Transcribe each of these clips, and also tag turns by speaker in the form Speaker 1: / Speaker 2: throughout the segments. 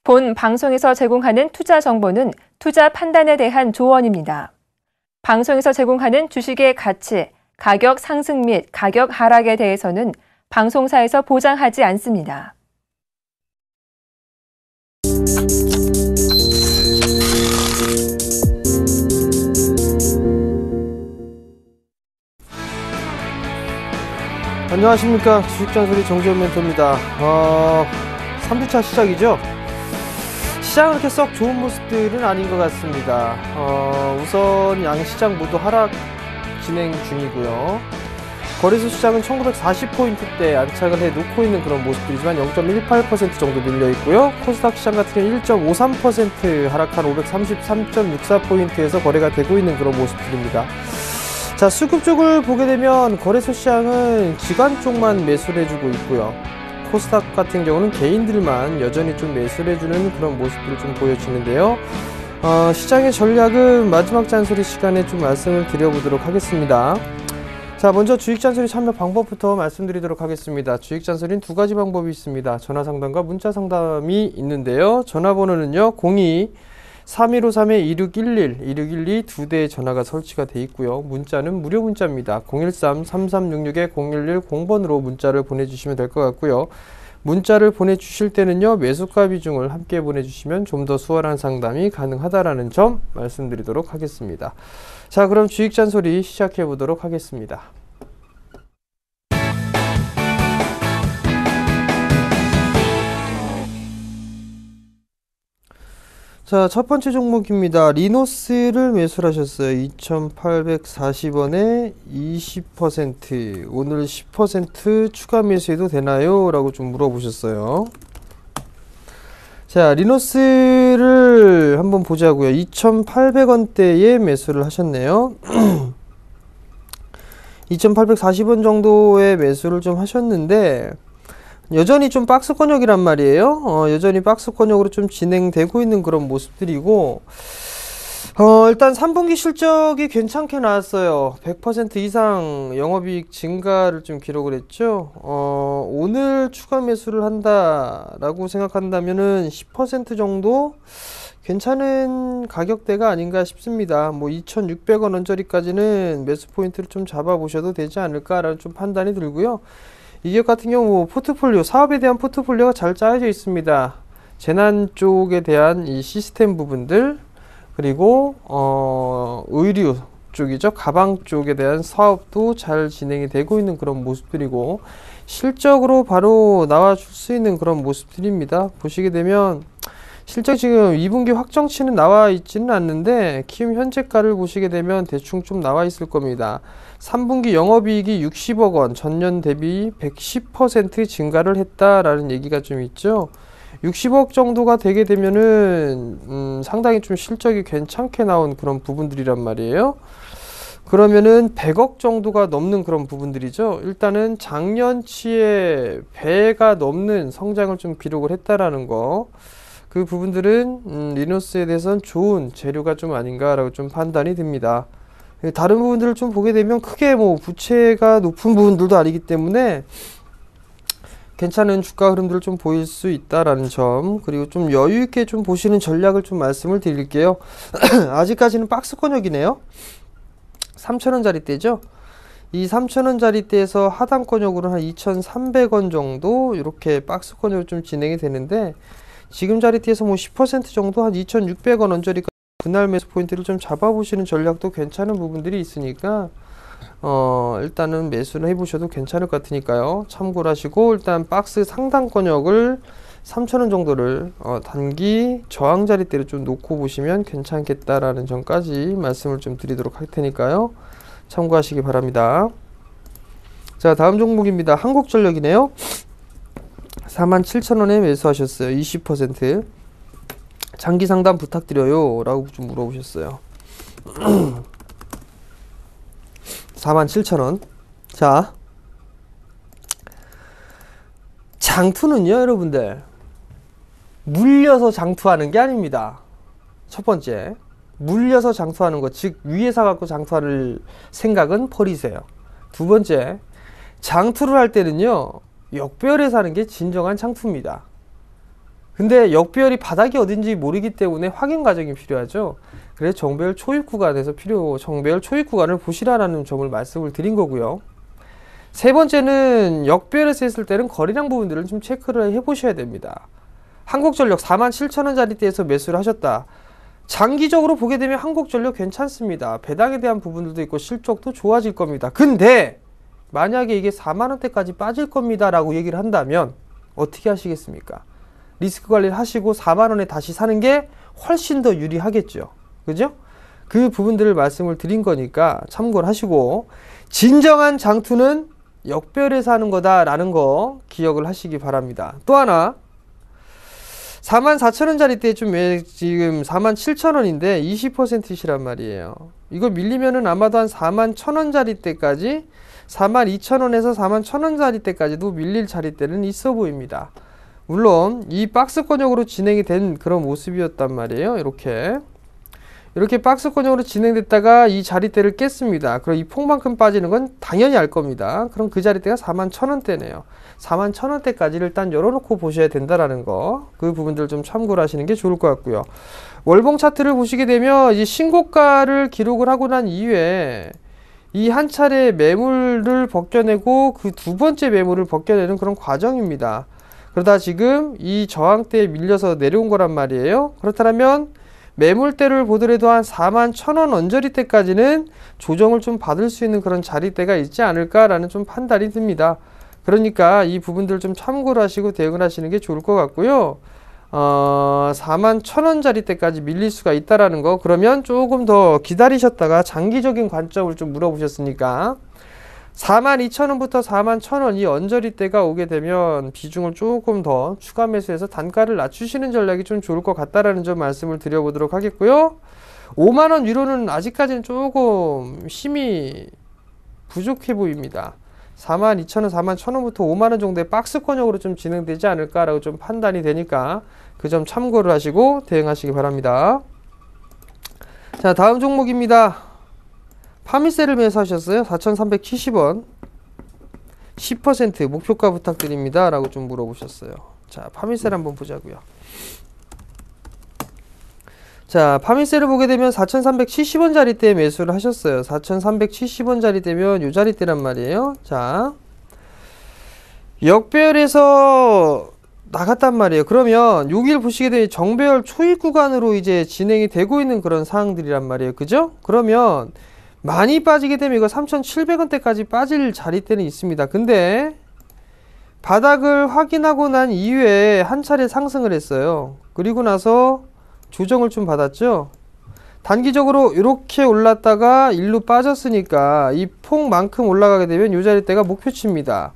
Speaker 1: 본 방송에서 제공하는 투자 정보는 투자 판단에 대한 조언입니다. 방송에서 제공하는 주식의 가치, 가격 상승 및 가격 하락에 대해서는 방송사에서 보장하지 않습니다.
Speaker 2: 안녕하십니까. 주식잔소리 정재훈 멘토입니다. 3주차 시작이죠. 시장은 그렇게 썩 좋은 모습들은 아닌 것 같습니다. 우선 양시장 모두 하락 진행 중이고요. 거래소 시장은 1940포인트대 안착을 해놓고 있는 그런 모습들이지만 0.18% 정도 밀려 있고요. 코스닥 시장 같은 경우는 1.53% 하락한 533.64포인트에서 거래가 되고 있는 그런 모습들입니다. 자, 수급 쪽을 보게 되면 거래소 시장은 기관 쪽만 매수를 해주고 있고요. 코스닥 같은 경우는 개인들만 여전히 좀 매수를 해주는 그런 모습들을 좀 보여주는데요. 시장의 전략은 마지막 잔소리 시간에 좀 말씀을 드려보도록 하겠습니다. 자, 먼저 주식잔소리 참여 방법부터 말씀드리도록 하겠습니다. 주식잔소리는 두 가지 방법이 있습니다. 전화상담과 문자상담이 있는데요. 전화번호는요 02-3153-2611, 2612 두 대의 전화가 설치가 되어 있고요. 문자는 무료 문자입니다. 013-3366-0110번으로 문자를 보내주시면 될 것 같고요. 문자를 보내주실 때는요 매수가 비중을 함께 보내주시면 좀 더 수월한 상담이 가능하다라는 점 말씀드리도록 하겠습니다. 자, 그럼 주식잔소리 시작해 보도록 하겠습니다. 자, 첫 번째 종목입니다. 리노스를 매수를 하셨어요. 2,840원에 20%. 오늘 10% 추가 매수해도 되나요? 라고 좀 물어보셨어요. 자, 리노스를 한번 보자고요. 2,800원대에 매수를 하셨네요. 2,840원 정도의 매수를 좀 하셨는데 여전히 좀 박스권역이란 말이에요. 여전히 박스권역으로 좀 진행되고 있는 그런 모습들이고, 일단 3분기 실적이 괜찮게 나왔어요. 100% 이상 영업이익 증가를 좀 기록을 했죠. 오늘 추가 매수를 한다라고 생각한다면은 10% 정도 괜찮은 가격대가 아닌가 싶습니다. 뭐 2,600원 언저리까지는 매수 포인트를 좀 잡아보셔도 되지 않을까라는 좀 판단이 들고요. 이 기업 같은 경우 포트폴리오, 사업에 대한 포트폴리오가 잘 짜여져 있습니다. 재난 쪽에 대한 이 시스템 부분들, 그리고 의류 쪽이죠. 가방 쪽에 대한 사업도 잘 진행이 되고 있는 그런 모습들이고, 실적으로 바로 나와줄 수 있는 그런 모습들입니다. 보시게 되면 실적 지금 2분기 확정치는 나와 있지는 않는데 키움 현재가를 보시게 되면 대충 좀 나와 있을 겁니다. 3분기 영업이익이 60억 원, 전년 대비 110% 증가를 했다라는 얘기가 좀 있죠. 60억 정도가 되게 되면은 상당히 좀 실적이 괜찮게 나온 그런 부분들이란 말이에요. 그러면은 100억 정도가 넘는 그런 부분들이죠. 일단은 작년치에 배가 넘는 성장을 좀 기록을 했다라는 거. 그 부분들은 리노스에 대해서는 좋은 재료가 좀 아닌가라고 좀 판단이 듭니다. 다른 부분들을 좀 보게 되면 크게 뭐 부채가 높은 부분들도 아니기 때문에 괜찮은 주가 흐름들을 좀 보일 수 있다라는 점, 그리고 좀 여유 있게 좀 보시는 전략을 좀 말씀을 드릴게요. 아직까지는 박스권역이네요. 3,000원짜리대죠. 이 3,000원짜리대에서 하단권역으로 한 2,300원 정도 이렇게 박스권역으로 좀 진행이 되는데, 지금 자리대에서 뭐 10% 정도 한 2,600원 언저리까지 그날 매수 포인트를 좀 잡아보시는 전략도 괜찮은 부분들이 있으니까 일단은 매수를 해보셔도 괜찮을 것 같으니까요. 참고를 하시고, 일단 박스 상단권역을 3,000원 정도를 단기 저항 자리대로 좀 놓고 보시면 괜찮겠다라는 점까지 말씀을 좀 드리도록 할 테니까요. 참고하시기 바랍니다. 자, 다음 종목입니다. 한국전력이네요. 47,000원에 매수하셨어요. 20%. 장기 상담 부탁드려요 라고 좀 물어보셨어요. 47,000원. 자, 장투는요 여러분들 물려서 장투하는 게 아닙니다. 첫 번째, 물려서 장투하는 것, 즉 위에 사갖고 장투할 생각은 버리세요. 두 번째, 장투를 할 때는요 역배열에 사는 게 진정한 장투입니다. 근데 역배열이 바닥이 어딘지 모르기 때문에 확인 과정이 필요하죠. 그래서 정배열 초입 구간에서 정배열 초입 구간을 보시라는 점을 말씀을 드린 거고요. 세 번째는 역배열에서 했을 때는 거래량 부분들을 좀 체크를 해보셔야 됩니다. 한국전력 47,000원짜리대에서 매수를 하셨다. 장기적으로 보게 되면 한국전력 괜찮습니다. 배당에 대한 부분들도 있고 실적도 좋아질 겁니다. 근데 만약에 이게 4만원대까지 빠질 겁니다 라고 얘기를 한다면 어떻게 하시겠습니까? 리스크 관리를 하시고 4만원에 다시 사는 게 훨씬 더 유리하겠죠. 그죠? 그 부분들을 말씀을 드린 거니까 참고를 하시고, 진정한 장투는 역배열에서 하는 거다라는 거 기억을 하시기 바랍니다. 또 하나, 44,000원짜리 때 지금 47,000원인데 20%시란 말이에요. 이거 밀리면은 아마도 한 41,000원짜리 때까지, 42,000원에서 41,000원짜리 때까지도 밀릴 자리대는 있어 보입니다. 물론 이 박스권역으로 진행이 된 그런 모습이었단 말이에요. 이렇게 박스권역으로 진행됐다가 이 자리대를 깼습니다. 그럼 이 폭만큼 빠지는 건 당연히 알 겁니다. 그럼 그 자리대가 41,000원대네요. 41,000원대까지를 일단 열어놓고 보셔야 된다라는 거, 그 부분들 좀 참고를 하시는 게 좋을 것 같고요. 월봉 차트를 보시게 되면 이제 신고가를 기록을 하고 난 이후에 이 한 차례 매물을 벗겨내고 그 두 번째 매물을 벗겨내는 그런 과정입니다. 그러다 지금 이 저항대에 밀려서 내려온 거란 말이에요. 그렇다면 매물대를 보더라도 한 41,000원 언저리 때까지는 조정을 좀 받을 수 있는 그런 자리대가 있지 않을까라는 좀 판단이 듭니다. 그러니까 이 부분들 좀 참고를 하시고 대응을 하시는 게 좋을 것 같고요. 41,000원짜리 때까지 밀릴 수가 있다라는 거, 그러면 조금 더 기다리셨다가 장기적인 관점을 좀 물어보셨으니까 42,000원부터 41,000원 이 언저리 때가 오게 되면 비중을 조금 더 추가 매수해서 단가를 낮추시는 전략이 좀 좋을 것 같다라는 점 말씀을 드려보도록 하겠고요. 5만원 위로는 아직까지는 조금 힘이 부족해 보입니다. 42,000원, 41,000원부터 5만원 정도의 박스권역으로 좀 진행되지 않을까라고 좀 판단이 되니까 그 점 참고를 하시고 대응하시기 바랍니다. 자, 다음 종목입니다. 파미셀을 매수하셨어요. 4,370원. 10% 목표가 부탁드립니다 라고 좀 물어보셨어요. 자, 파미셀 한번 보자고요. 자, 파미셀을 보게 되면 4,370원짜리 때 매수를 하셨어요. 4,370원짜리 되면 요 자리 때란 말이에요. 자, 역배열에서 나갔단 말이에요. 그러면 여기를 보시게 되면 정배열 초입 구간으로 이제 진행이 되고 있는 그런 상황들이란 말이에요. 그죠? 그러면 많이 빠지게 되면 이거 3,700원대까지 빠질 자리대는 있습니다. 근데 바닥을 확인하고 난 이후에 한 차례 상승을 했어요. 그리고 나서 조정을 좀 받았죠. 단기적으로 이렇게 올랐다가 일로 빠졌으니까 이 폭만큼 올라가게 되면 이 자리대가 목표치입니다.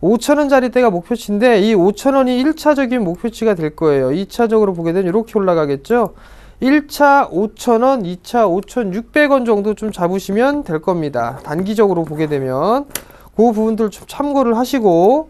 Speaker 2: 5,000원짜리대가 목표치인데 이 5,000원이 1차적인 목표치가 될 거예요. 2차적으로 보게 되면 이렇게 올라가겠죠. 1차 5,000원, 2차 5,600원 정도 좀 잡으시면 될 겁니다. 단기적으로 보게 되면 그 부분들 좀 참고를 하시고,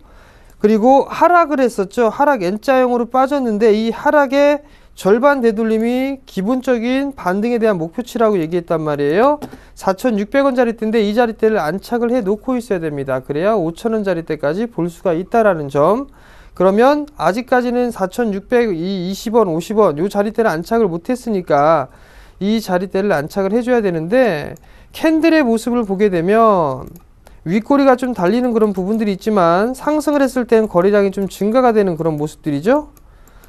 Speaker 2: 그리고 하락을 했었죠. 하락 N자형으로 빠졌는데 이 하락의 절반 되돌림이 기본적인 반등에 대한 목표치라고 얘기했단 말이에요. 4,600원짜리 때인데 이 자리대를 안착을 해 놓고 있어야 됩니다. 그래야 5,000원짜리 때까지 볼 수가 있다라는 점. 그러면 아직까지는 4,600, 20원, 50원 요 자리대를 안착을 못했으니까 이 자리대를 안착을 해줘야 되는데, 캔들의 모습을 보게 되면 윗꼬리가 좀 달리는 그런 부분들이 있지만 상승을 했을 땐 거래량이 좀 증가가 되는 그런 모습들이죠.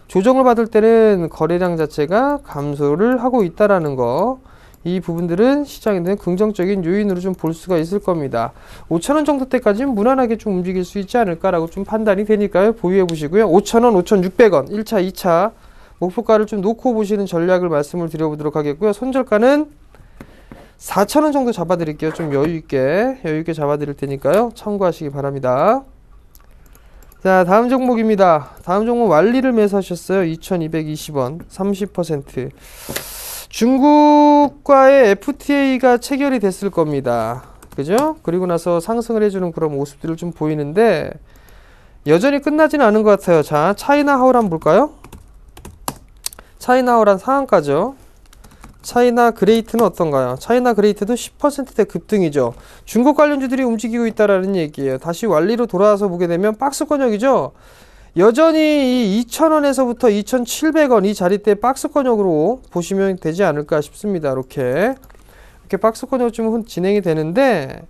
Speaker 2: 조정을 받을 때는 거래량 자체가 감소를 하고 있다라는 거, 이 부분들은 시장에 대한 긍정적인 요인으로 좀 볼 수가 있을 겁니다. 5,000원 정도 때까지는 무난하게 좀 움직일 수 있지 않을까라고 좀 판단이 되니까요. 보유해 보시고요. 5,000원, 5,600원 1차, 2차 목표가를 좀 놓고 보시는 전략을 말씀을 드려보도록 하겠고요. 손절가는 4,000원 정도 잡아드릴게요. 좀 여유있게 잡아드릴 테니까요. 참고하시기 바랍니다. 자, 다음 종목입니다. 다음 종목 완리를 매수하셨어요. 2,220원 30%. 중국과의 FTA가 체결이 됐을 겁니다. 그죠? 그리고 나서 상승을 해주는 그런 모습들을 좀 보이는데 여전히 끝나지는 않은 것 같아요. 자, 차이나 하울 한번 볼까요? 차이나 하울한 상한가죠. 차이나 그레이트는 어떤가요? 차이나 그레이트도 10%대 급등이죠. 중국 관련주들이 움직이고 있다라는 얘기예요. 다시 완리로 돌아와서 보게 되면 박스권역이죠. 여전히 이 2,000원에서부터 2,700원 이 자리대 박스권역으로 보시면 되지 않을까 싶습니다. 이렇게 박스권역 좀 진행이 되는데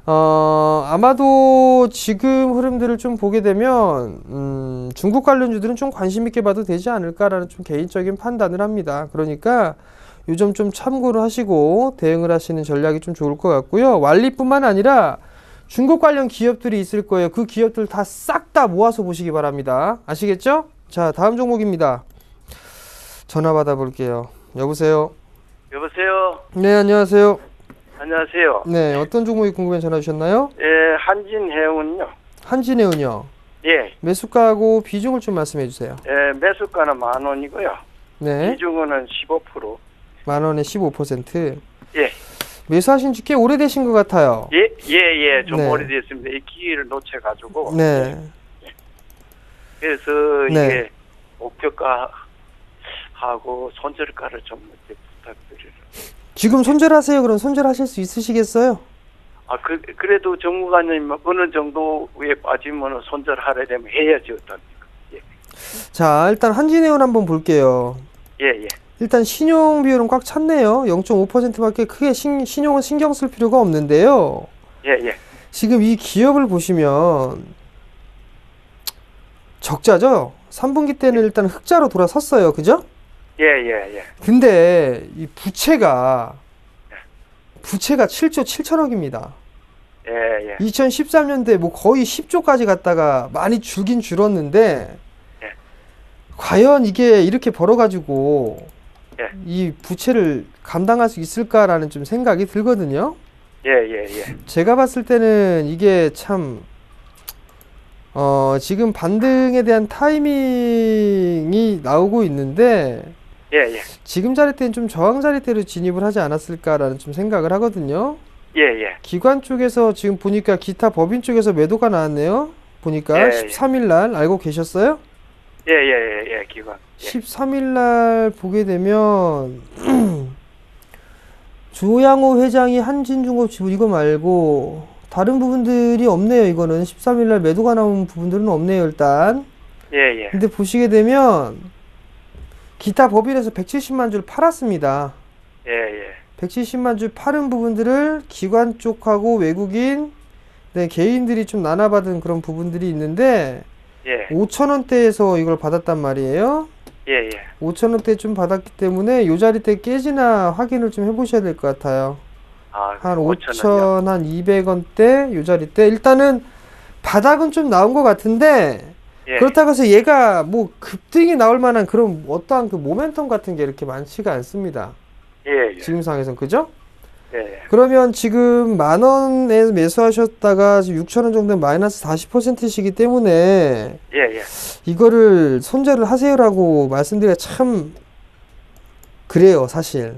Speaker 2: 아마도 지금 흐름들을 좀 보게 되면 중국 관련주들은 좀 관심 있게 봐도 되지 않을까라는 좀 개인적인 판단을 합니다. 그러니까 요 점 좀 참고를 하시고 대응을 하시는 전략이 좀 좋을 것 같고요. 완리뿐만 아니라 중국 관련 기업들이 있을 거예요. 그 기업들 다 싹 다 모아서 보시기 바랍니다. 아시겠죠? 자, 다음 종목입니다. 전화 받아볼게요. 여보세요?
Speaker 3: 여보세요?
Speaker 2: 네, 안녕하세요.
Speaker 3: 안녕하세요.
Speaker 2: 네, 어떤 종목이 궁금해 전화 주셨나요?
Speaker 3: 예, 한진해운요.
Speaker 2: 한진해운요.
Speaker 3: 예.
Speaker 2: 매수가하고 비중을 좀 말씀해 주세요.
Speaker 3: 예, 매수가는 10,000원이고요.
Speaker 2: 네,
Speaker 3: 비중은 15%.
Speaker 2: 만원에 15%.
Speaker 3: 예.
Speaker 2: 매수하신 지 꽤 오래되신 것 같아요.
Speaker 3: 예. 좀
Speaker 2: 네.
Speaker 3: 오래됐습니다. 이 기회를 놓쳐가지고.
Speaker 2: 네,
Speaker 3: 그래서
Speaker 2: 네.
Speaker 3: 이게 목표가하고 손절가를 좀 이렇게 부탁드려요.
Speaker 2: 지금 손절하세요. 그럼 손절하실 수 있으시겠어요?
Speaker 3: 그래도 정무관님 어느 정도에 빠지면 손절하려 되면 해야지 어떻습니까? 예.
Speaker 2: 자, 일단 한진해운 한번 볼게요.
Speaker 3: 예.
Speaker 2: 일단 신용 비율은 꽉 찼네요. 0.5%밖에 크게 신용은 신경 쓸 필요가 없는데요.
Speaker 3: 예.
Speaker 2: 지금 이 기업을 보시면 적자죠? 3분기 때는 일단 흑자로 돌아섰어요. 그죠?
Speaker 3: 예.
Speaker 2: 근데 이 부채가 7조 7천억입니다.
Speaker 3: 예.
Speaker 2: 2013년도에 뭐 거의 10조까지 갔다가 많이 줄긴 줄었는데
Speaker 3: 예.
Speaker 2: 과연 이게 이렇게 벌어가지고
Speaker 3: 예.
Speaker 2: 이 부채를 감당할 수 있을까라는 좀 생각이 들거든요.
Speaker 3: 예.
Speaker 2: 제가 봤을 때는 이게 참 지금 반등에 대한 타이밍이 나오고 있는데
Speaker 3: 예.
Speaker 2: 지금 자리대는 좀 저항 자리대로 진입을 하지 않았을까라는 좀 생각을 하거든요.
Speaker 3: 예.
Speaker 2: 기관 쪽에서 지금 보니까 기타 법인 쪽에서 매도가 나왔네요. 보니까
Speaker 3: 예.
Speaker 2: 13일 날 알고 계셨어요?
Speaker 3: 예, 기관. 예.
Speaker 2: 13일 날 보게 되면 조양호 회장이 한진중공업 이거 말고 다른 부분들이 없네요. 이거는 13일 날 매도가 나온 부분들은 없네요. 일단.
Speaker 3: 예.
Speaker 2: 근데 보시게 되면 기타 법인에서 170만 줄 팔았습니다.
Speaker 3: 예.
Speaker 2: 170만 줄 팔은 부분들을 기관 쪽하고 외국인, 네, 개인들이 좀 나눠받은 그런 부분들이 있는데
Speaker 3: 예.
Speaker 2: 5,000원대에서 이걸 받았단 말이에요.
Speaker 3: 예.
Speaker 2: 5,000원대 좀 받았기 때문에 요 자리대 깨지나 확인을 좀 해보셔야 될 것 같아요. 한 5,000, 한 200원대 요 자리대. 일단은 바닥은 좀 나온 것 같은데
Speaker 3: 예.
Speaker 2: 그렇다고 해서 얘가 뭐 급등이 나올 만한 그런 어떠한 그 모멘텀 같은 게 이렇게 많지가 않습니다.
Speaker 3: 예.
Speaker 2: 지금 상황에서는. 그죠?
Speaker 3: 예.
Speaker 2: 그러면 지금 10,000원에 매수하셨다가 6,000원 정도 마이너스 40%시기 때문에
Speaker 3: 예.
Speaker 2: 이거를 손절을 하세요라고 말씀드리기가 참 그래요, 사실.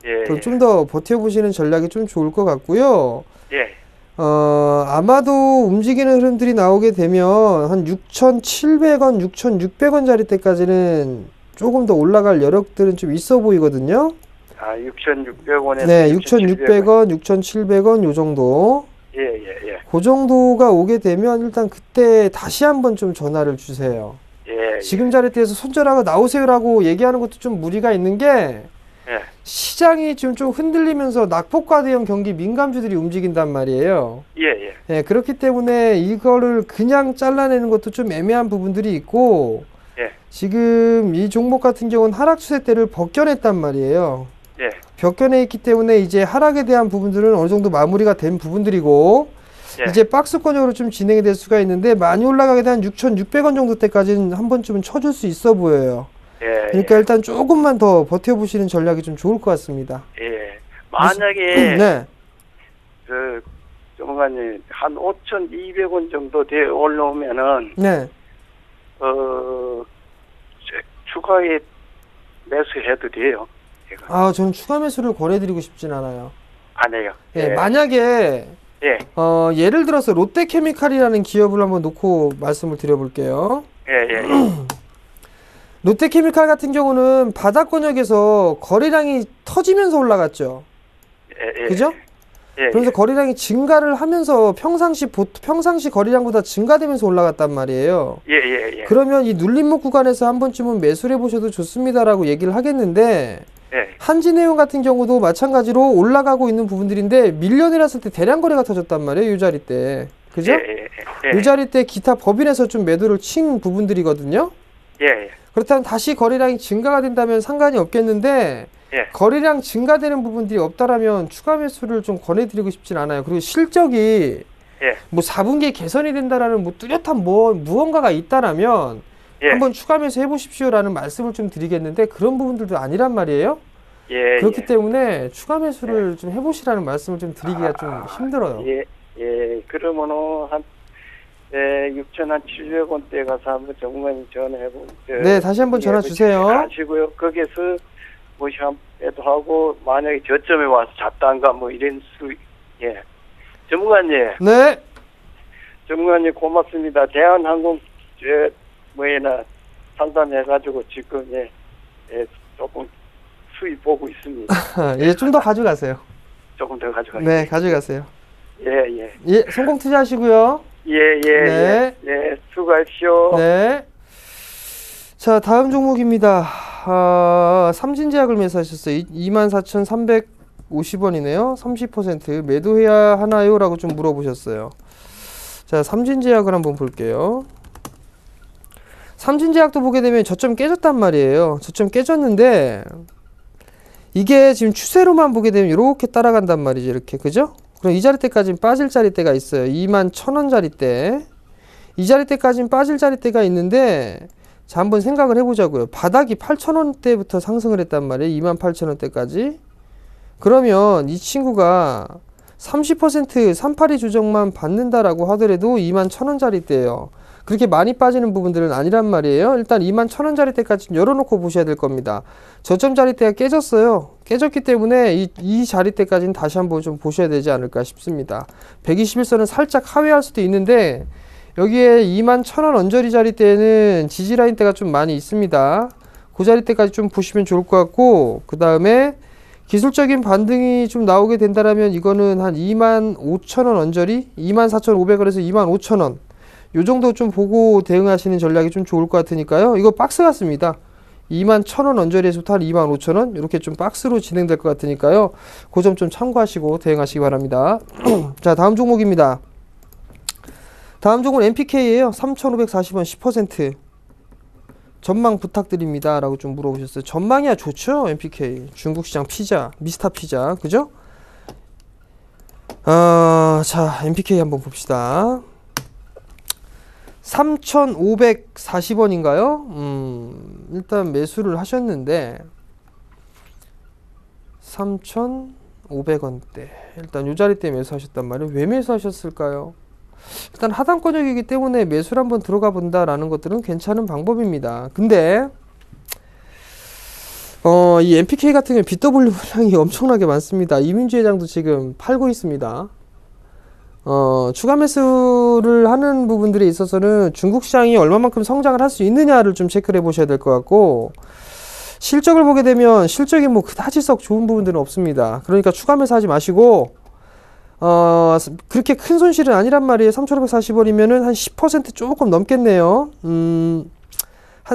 Speaker 3: 예.
Speaker 2: 좀 더 버텨보시는 전략이 좀 좋을 것 같고요.
Speaker 3: 예.
Speaker 2: 아마도 움직이는 흐름들이 나오게 되면 한 6,700원, 6,600원 자리 때까지는 조금 더 올라갈 여력들은 좀 있어 보이거든요.
Speaker 3: 6,600원에.
Speaker 2: 네, 6,600원, 6,700원 요 정도.
Speaker 3: 예.
Speaker 2: 그 정도가 오게 되면 일단 그때 다시 한번 좀 전화를 주세요.
Speaker 3: 예.
Speaker 2: 지금 자리대에서 손절하고 나오세요라고 얘기하는 것도 좀 무리가 있는 게
Speaker 3: 예.
Speaker 2: 시장이 지금 좀 흔들리면서 낙폭과 대형 경기 민감주들이 움직인단 말이에요.
Speaker 3: 예.
Speaker 2: 네, 그렇기 때문에 이거를 그냥 잘라내는 것도 좀 애매한 부분들이 있고
Speaker 3: 예.
Speaker 2: 지금 이 종목 같은 경우는 하락 추세대를 벗겨냈단 말이에요.
Speaker 3: 예.
Speaker 2: 벗겨내 있기 때문에 이제 하락에 대한 부분들은 어느 정도 마무리가 된 부분들이고
Speaker 3: 예.
Speaker 2: 이제 박스권으로 좀 진행이 될 수가 있는데 많이 올라가게 되면 6,600원 정도 때까지는 한 번쯤은 쳐줄 수 있어 보여요.
Speaker 3: 예.
Speaker 2: 그러니까 일단 조금만 더 버텨보시는 전략이 좀 좋을 것 같습니다.
Speaker 3: 예. 만약에
Speaker 2: 네.
Speaker 3: 그 정관님 한 5,200원 정도 돼 올라오면은
Speaker 2: 네.
Speaker 3: 추가에 매수해도 돼요. 제가
Speaker 2: 저는 추가 매수를 권해드리고 싶진 않아요.
Speaker 3: 안 해요.
Speaker 2: 예, 만약에
Speaker 3: 예.
Speaker 2: 예를 들어서 롯데케미칼이라는 기업을 한번 놓고 말씀을 드려볼게요.
Speaker 3: 예.
Speaker 2: 롯데케미칼 같은 경우는 바닥권역에서 거래량이 터지면서 올라갔죠.
Speaker 3: 예.
Speaker 2: 그죠?
Speaker 3: 예,
Speaker 2: 그러면서 거래량이 증가를 하면서 평상시 거래량보다 증가되면서 올라갔단 말이에요.
Speaker 3: 예, 예, 예.
Speaker 2: 그러면 이 눌림목 구간에서 한 번쯤은 매수를 해보셔도 좋습니다라고 얘기를 하겠는데,
Speaker 3: 예.
Speaker 2: 한진해운 같은 경우도 마찬가지로 올라가고 있는 부분들인데 밀려내렸을 때 대량 거래가 터졌단 말이에요. 이 자리 때. 그죠?
Speaker 3: 예, 예.
Speaker 2: 이 자리 때 기타 법인에서 좀 매도를 친 부분들이거든요.
Speaker 3: 예, 예.
Speaker 2: 그렇다면 다시 거래량이 증가가 된다면 상관이 없겠는데,
Speaker 3: 예.
Speaker 2: 거래량 증가되는 부분들이 없다라면 추가 매수를 좀 권해드리고 싶진 않아요. 그리고 실적이
Speaker 3: 예.
Speaker 2: 뭐 4분기에 개선이 된다라는 뭐 뚜렷한 무언가가 있다라면
Speaker 3: 예.
Speaker 2: 한번 추가 매수 해보십시오라는 말씀을 좀 드리겠는데 그런 부분들도 아니란 말이에요.
Speaker 3: 예.
Speaker 2: 그렇기
Speaker 3: 예.
Speaker 2: 때문에 추가 매수를 좀 해보시라는 말씀을 좀 드리기가 좀 힘들어요.
Speaker 3: 예. 예. 그러면은 한 6,700원대 가서 한번 전문가님 전화해보고.
Speaker 2: 네, 다시 한번 전화 주세요.
Speaker 3: 하시고요. 거기에서 뭐 샴페도 하고 만약에 저점에 와서 잡다한가 뭐 이런 예. 전문가님.
Speaker 2: 네.
Speaker 3: 전문가님 고맙습니다. 대한항공 뭐에나 상담해가지고 지금 조금 수입 보고 있습니다.
Speaker 2: 예, 좀 더 가져가세요.
Speaker 3: 조금 더 가져가세요.
Speaker 2: 네, 가져가세요.
Speaker 3: 예.
Speaker 2: 예, 성공 투자하시고요.
Speaker 3: 네. 예. 수고하십시오.
Speaker 2: 네. 자, 다음 종목입니다. 삼진제약을 매수하셨어요. 24,350원이네요. 30% 매도해야 하나요? 라고 좀 물어보셨어요. 자, 삼진제약을 한번 볼게요. 삼진제약도 보게 되면 저점 깨졌단 말이에요. 저점 깨졌는데 이게 지금 추세로만 보게 되면 이렇게 따라간단 말이죠. 이렇게. 그죠? 그럼 이 자리대까지는 빠질 자리대가 있어요. 21,000원 자리대. 이 자리대까지는 빠질 자리대가 있는데 자, 한번 생각을 해보자고요. 바닥이 8,000원대부터 상승을 했단 말이에요. 28,000원대까지. 그러면 이 친구가 30% 382 조정만 받는다라고 하더라도 21,000원짜리대예요. 그렇게 많이 빠지는 부분들은 아니란 말이에요. 일단 21,000원짜리대까지 열어놓고 보셔야 될 겁니다. 저점 자리대가 깨졌어요. 깨졌기 때문에 이 자리대까지는 다시 한번 좀 보셔야 되지 않을까 싶습니다. 121선은 살짝 하회할 수도 있는데 여기에 21,000원 언저리 자리대에는 지지라인대가 좀 많이 있습니다. 그 자리대까지 좀 보시면 좋을 것 같고, 그 다음에 기술적인 반등이 좀 나오게 된다면 이거는 한 25,000원 언저리, 24,500원에서 25,000원 요 정도 좀 보고 대응하시는 전략이 좀 좋을 것 같으니까요. 이거 박스 같습니다. 21,000원 언저리에서부터 한 25,000원 이렇게 좀 박스로 진행될 것 같으니까요. 그 점 좀 참고하시고 대응하시기 바랍니다. 자, 다음 종목입니다. 다음 종목은 MPK예요. 3,540원 10%. 전망 부탁드립니다. 라고 좀 물어보셨어요. 전망이야 좋죠. MPK. 중국 시장 피자, 미스터 피자. 그죠? 자, MPK 한번 봅시다. 3,540원인가요? 일단 매수를 하셨는데 3,500원대. 일단 요 자리대 매수하셨단 말이에요. 왜 매수하셨을까요? 일단 하단권역이기 때문에 매수를 한번 들어가 본다라는 것들은 괜찮은 방법입니다. 근데 이 MPK 같은 경우에 BW 물량이 엄청나게 많습니다. 이민주 회장도 지금 팔고 있습니다. 추가 매수를 하는 부분들에 있어서는 중국 시장이 얼마만큼 성장을 할 수 있느냐를 좀 체크를 해보셔야 될 것 같고, 실적을 보게 되면 실적이 뭐 그다지 썩 좋은 부분들은 없습니다. 그러니까 추가 매수하지 마시고 그렇게 큰 손실은 아니란 말이에요. 3,540원이면은 한 10% 조금 넘겠네요. 한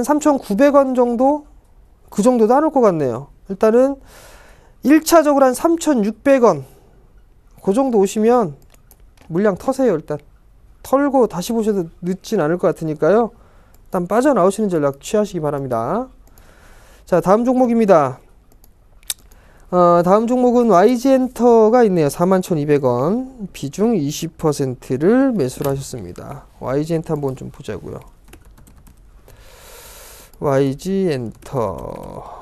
Speaker 2: 3,900원 정도? 그 정도도 안 올 것 같네요. 일단은 1차적으로 한 3,600원 그 정도 오시면 물량 터세요. 일단 털고 다시 보셔도 늦진 않을 것 같으니까요. 일단 빠져나오시는 전략 취하시기 바랍니다. 자, 다음 종목입니다. 다음 종목은 YG엔터가 있네요. 41,200원 비중 20%를 매수를 하셨습니다. YG엔터 한번 좀 보자고요. YG엔터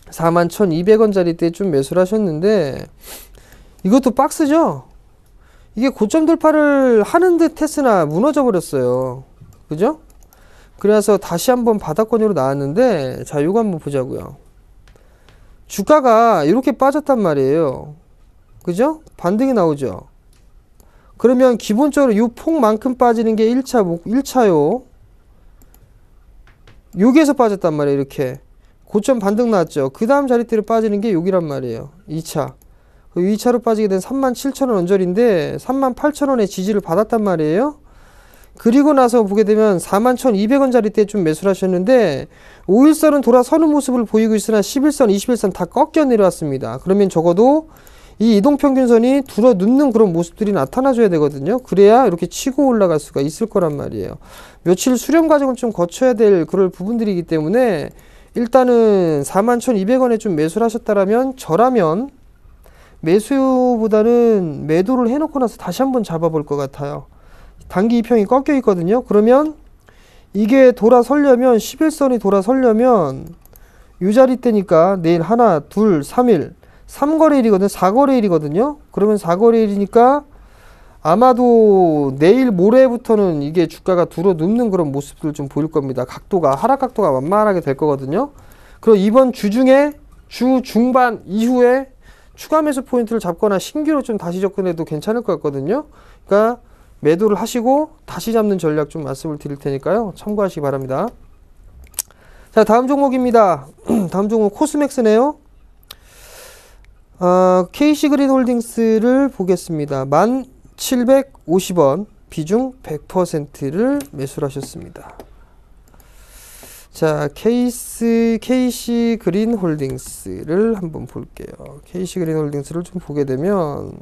Speaker 2: 41,200원짜리 때 좀 매수를 하셨는데 이것도 박스죠? 이게 고점 돌파를 하는 듯 했으나 무너져 버렸어요. 그죠? 그래서 다시 한번 바닥권으로 나왔는데, 자, 요거 한번 보자고요. 주가가 이렇게 빠졌단 말이에요. 그죠? 반등이 나오죠? 그러면 기본적으로 요 폭만큼 빠지는 게 1차요. 여기에서 빠졌단 말이에요. 이렇게 고점 반등 나왔죠. 그 다음 자리대로 빠지는 게 여기란 말이에요. 2차. 그 2차로 빠지게 된 37,000원 언저리인데 38,000원의 지지를 받았단 말이에요. 그리고 나서 보게 되면 41,200원짜리 때 좀 매수를 하셨는데 5일선은 돌아서는 모습을 보이고 있으나 11선, 21선 다 꺾여 내려왔습니다. 그러면 적어도 이 이동평균선이 들어 눕는 그런 모습들이 나타나줘야 되거든요. 그래야 이렇게 치고 올라갈 수가 있을 거란 말이에요. 며칠 수렴 과정을 좀 거쳐야 될 그럴 부분들이기 때문에 일단은 41,200원에 좀 매수를 하셨다라면 저라면 매수보다는 매도를 해놓고 나서 다시 한번 잡아볼 것 같아요. 단기 이평이 꺾여 있거든요. 그러면 이게 돌아서려면 11선이 돌아서려면 이 자리 때니까 내일 하나, 둘, 3일 3거래일이거든요. 4거래일이거든요. 그러면 4거래일이니까 아마도 내일 모레부터는 이게 주가가 들어 눕는 그런 모습들을 좀 보일 겁니다. 각도가 하락 각도가 만만하게 될 거거든요. 그리고 이번 주 중에 주 중반 이후에 추가 매수 포인트를 잡거나 신규로 좀 다시 접근해도 괜찮을 것 같거든요. 그러니까 매도를 하시고 다시 잡는 전략 좀 말씀을 드릴 테니까요. 참고하시기 바랍니다. 자, 다음 종목입니다. 다음 종목 코스맥스네요. KC그린홀딩스를 보겠습니다. 1,750원 비중 100%를 매수를 하셨습니다. 자, KC그린홀딩스를 한번 볼게요. KC그린홀딩스를 좀 보게 되면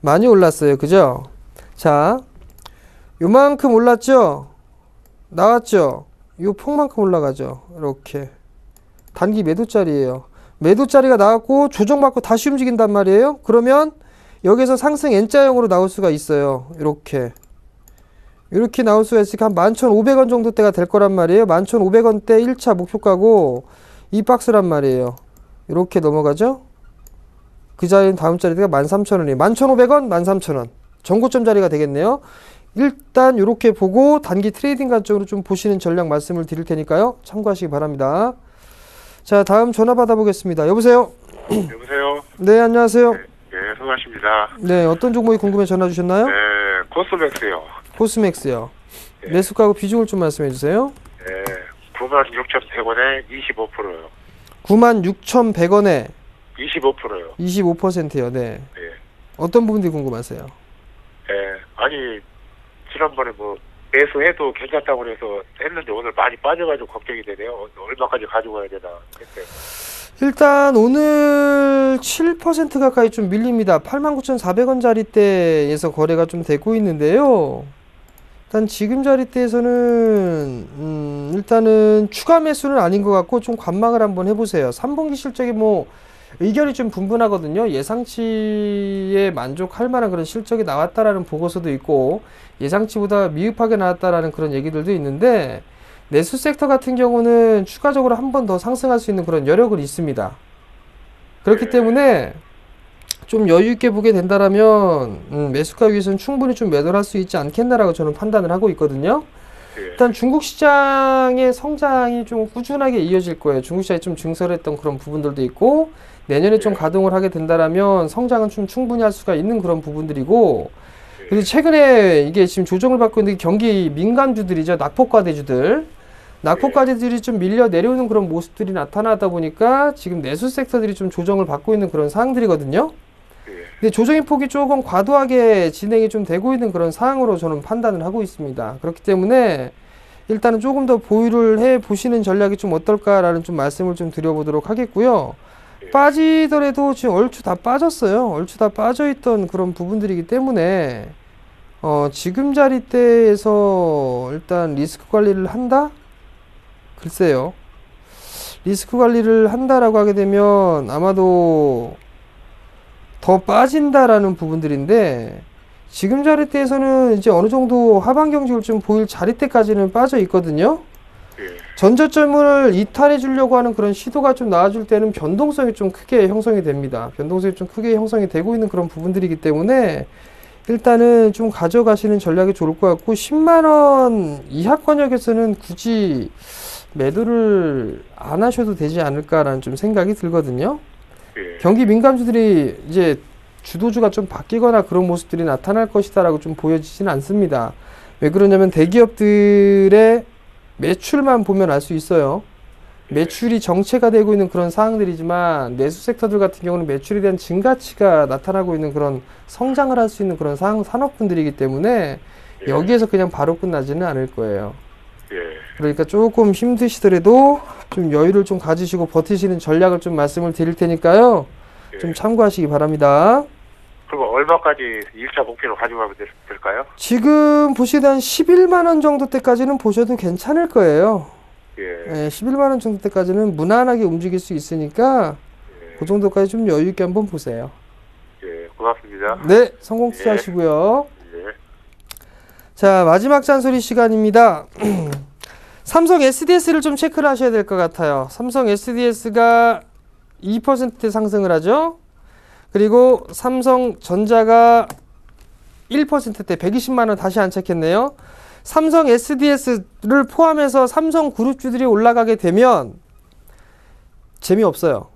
Speaker 2: 많이 올랐어요. 그죠? 자, 요만큼 올랐죠? 나왔죠? 요 폭만큼 올라가죠? 이렇게 단기 매도짜리예요. 매도짜리가 나왔고 조정받고 다시 움직인단 말이에요. 그러면 여기서 상승 N자형으로 나올 수가 있어요. 이렇게 나올 수가 있으니까 한 11,500원 정도 대가 될 거란 말이에요. 11,500원대 1차 목표가고 이 박스란 말이에요. 이렇게 넘어가죠. 그 자리는 다음 자리가 13,000원이에요. 11,500원, 13,000원. 전고점 자리가 되겠네요. 일단 이렇게 보고 단기 트레이딩 관점으로 좀 보시는 전략 말씀을 드릴 테니까요. 참고하시기 바랍니다. 자, 다음 전화 받아보겠습니다. 여보세요?
Speaker 4: 여보세요?
Speaker 2: 네, 안녕하세요.
Speaker 4: 네, 수고하십니다.
Speaker 2: 네, 어떤 종목이 궁금해 전화 주셨나요?
Speaker 4: 네, 코스맥스요.
Speaker 2: 코스맥스요.
Speaker 4: 네.
Speaker 2: 매수가하고 비중을 좀 말씀해 주세요.
Speaker 4: 네, 96,100원에 25%요.
Speaker 2: 96,100원에
Speaker 4: 25%요.
Speaker 2: 25%요. 네.
Speaker 4: 네.
Speaker 2: 어떤 부분들이 궁금하세요?
Speaker 4: 네, 아니, 지난번에 뭐, 매수해도 괜찮다고 그래서 했는데 오늘 많이 빠져가지고 걱정이 되네요. 얼마까지 가지고 가야 되나 했어요.
Speaker 2: 일단 오늘 7% 가까이 좀 밀립니다. 89,400원짜리대에서 거래가 좀 되고 있는데요. 일단 지금 자리대에서는 일단은 추가 매수는 아닌 것 같고 좀 관망을 한번 해보세요. 3분기 실적이 뭐 의견이 좀 분분하거든요. 예상치에 만족할 만한 그런 실적이 나왔다라는 보고서도 있고 예상치보다 미흡하게 나왔다라는 그런 얘기들도 있는데 내수 섹터 같은 경우는 추가적으로 한 번 더 상승할 수 있는 그런 여력은 있습니다. 그렇기 때문에 좀 여유 있게 보게 된다라면 매수가 위에서는 충분히 좀 매도를 할 수 있지 않겠나라고 저는 판단을 하고 있거든요. 일단 중국 시장의 성장이 좀 꾸준하게 이어질 거예요. 중국 시장이 좀 증설했던 그런 부분들도 있고 내년에 좀 가동을 하게 된다라면 성장은 좀 충분히 할 수가 있는 그런 부분들이고 그리고 최근에 이게 지금 조정을 받고 있는 경기 민감주들이죠. 낙폭과대주들. 낙폭과대들이 좀 밀려 내려오는 그런 모습들이 나타나다 보니까 지금 내수 섹터들이 좀 조정을 받고 있는 그런 상황들이거든요. 근데 조정의 폭이 조금 과도하게 진행이 좀 되고 있는 그런 상황으로 저는 판단을 하고 있습니다. 그렇기 때문에 일단은 조금 더 보유를 해 보시는 전략이 좀 어떨까라는 좀 말씀을 좀 드려보도록 하겠고요. 빠지더라도 지금 얼추 다 빠졌어요. 얼추 다 빠져있던 그런 부분들이기 때문에 지금 자리대에서 일단 리스크 관리를 한다? 글쎄요. 리스크 관리를 한다라고 하게 되면 아마도 더 빠진다라는 부분들인데 지금 자리대에서는 이제 어느 정도 하방 경직을 좀 보일 자리대까지는 빠져 있거든요. 전저점을 이탈해 주려고 하는 그런 시도가 좀 나와줄 때는 변동성이 좀 크게 형성이 됩니다. 변동성이 좀 크게 형성이 되고 있는 그런 부분들이기 때문에 일단은 좀 가져가시는 전략이 좋을 것 같고 10만원 이하 권역에서는 굳이 매도를 안 하셔도 되지 않을까라는 좀 생각이 들거든요. 경기 민감주들이 이제 주도주가 좀 바뀌거나 그런 모습들이 나타날 것이다라고 좀 보여지지는 않습니다. 왜 그러냐면 대기업들의 매출만 보면 알 수 있어요. 매출이 정체가 되고 있는 그런 상황들이지만 내수 섹터들 같은 경우는 매출에 대한 증가치가 나타나고 있는 그런 성장을 할 수 있는 그런 산업군들이기 때문에
Speaker 4: 예.
Speaker 2: 여기에서 그냥 바로 끝나지는 않을 거예요.
Speaker 4: 예.
Speaker 2: 그러니까 조금 힘드시더라도 좀 여유를 좀 가지시고 버티시는 전략을 좀 말씀을 드릴 테니까요.
Speaker 4: 예.
Speaker 2: 좀 참고하시기 바랍니다.
Speaker 4: 그럼 얼마까지 1차 목표로 가져가면 될까요?
Speaker 2: 지금 보시던 한 11만 원 정도 때까지는 보셔도 괜찮을 거예요.
Speaker 4: 예.
Speaker 2: 11만 원 정도 때까지는 무난하게 움직일 수 있으니까
Speaker 4: 예.
Speaker 2: 그 정도까지 좀 여유 있게 한번 보세요.
Speaker 4: 예. 고맙습니다.
Speaker 2: 네, 성공 투자하시고요.
Speaker 4: 예.
Speaker 2: 자, 마지막 잔소리 시간입니다. 삼성 SDS를 좀 체크를 하셔야 될 것 같아요. 삼성 SDS가 2% 상승을 하죠. 그리고 삼성전자가 1%대 120만 원 다시 안착했네요. 삼성 SDS를 포함해서 삼성그룹주들이 올라가게 되면 재미없어요.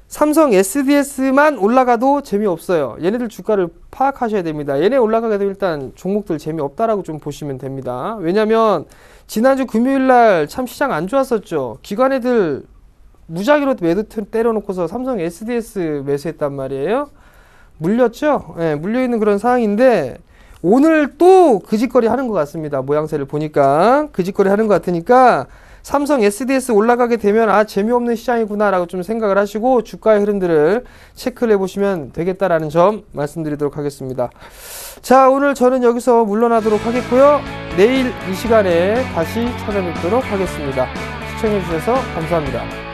Speaker 2: 삼성 SDS만 올라가도 재미없어요. 얘네들 주가를 파악하셔야 됩니다. 얘네 올라가게 되면 일단 종목들 재미없다라고 좀 보시면 됩니다. 왜냐면 지난주 금요일날 참 시장 안 좋았었죠. 기관애들 무작위로 매도 때려놓고서 삼성 SDS 매수했단 말이에요. 물렸죠? 네, 물려있는 그런 상황인데 오늘 또 그 짓거리 하는 것 같습니다. 모양새를 보니까 그 짓거리 하는 것 같으니까 삼성 SDS 올라가게 되면 아 재미없는 시장이구나 라고 좀 생각을 하시고 주가의 흐름들을 체크를 해보시면 되겠다라는 점 말씀드리도록 하겠습니다. 자, 오늘 저는 여기서 물러나도록 하겠고요. 내일 이 시간에 다시 찾아뵙도록 하겠습니다. 시청해주셔서 감사합니다.